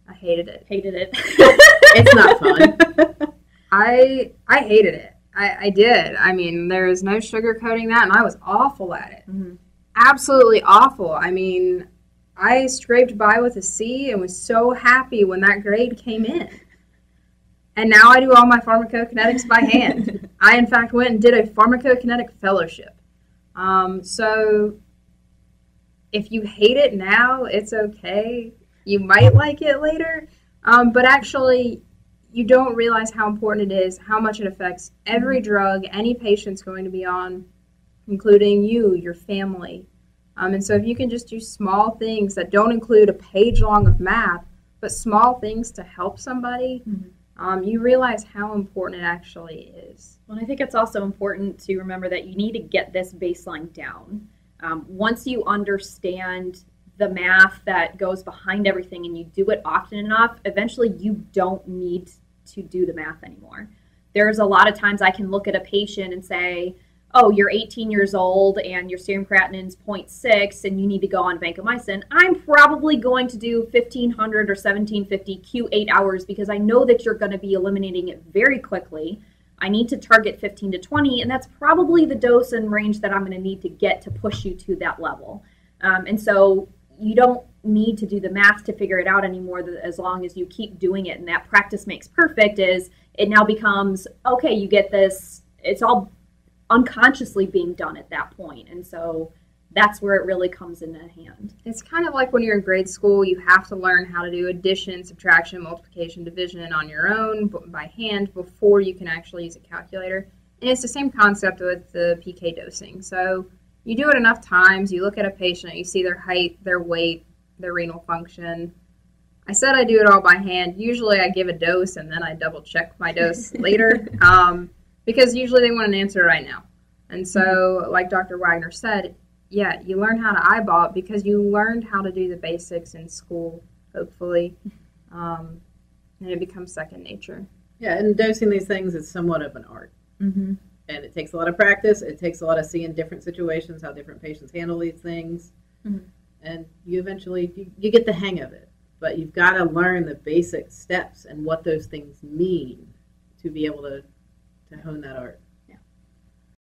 I hated it. Hated it. It's not fun. I hated it. I did. I mean, there is no sugarcoating that, and I was awful at it. Mm-hmm. Absolutely awful. I mean, I scraped by with a C and was so happy when that grade came in. And now I do all my pharmacokinetics by hand. I, in fact, went and did a pharmacokinetic fellowship. So if you hate it now, it's okay. You might like it later. But actually, you don't realize how important it is, how much it affects every drug any patient's going to be on, including you, your family. And so if you can just do small things that don't include a page long of math, but small things to help somebody, you realize how important it actually is. Well, I think it's also important to remember that you need to get this baseline down. Once you understand the math that goes behind everything and you do it often enough, eventually you don't need to do the math anymore. There's a lot of times I can look at a patient and say, oh, you're 18 years old and your serum creatinine's 0.6 and you need to go on vancomycin. I'm probably going to do 1500 or 1750 Q8 hours because I know that you're going to be eliminating it very quickly. I need to target 15 to 20, and that's probably the dose and range that I'm going to need to get to push you to that level. And so you don't need to do the math to figure it out anymore as long as you keep doing it. And that practice makes perfect is it now becomes, okay, you get this, it's all unconsciously being done at that point. And so that's where it really comes into hand. It's kind of like when you're in grade school, you have to learn how to do addition, subtraction, multiplication, division on your own by hand before you can actually use a calculator. And it's the same concept with the PK dosing. So you do it enough times, you look at a patient, you see their height, their weight, their renal function. I said I do it all by hand. Usually I give a dose and then I double check my dose later because usually they want an answer right now. And so like Dr. Wagner said, yeah, you learn how to eyeball it because you learned how to do the basics in school, hopefully, and it becomes second nature. Yeah, and dosing these things is somewhat of an art. Mm-hmm. And it takes a lot of practice. It takes a lot of seeing different situations, how different patients handle these things. Mm-hmm. And you eventually, you get the hang of it. But you've got to learn the basic steps and what those things mean to be able to hone that art.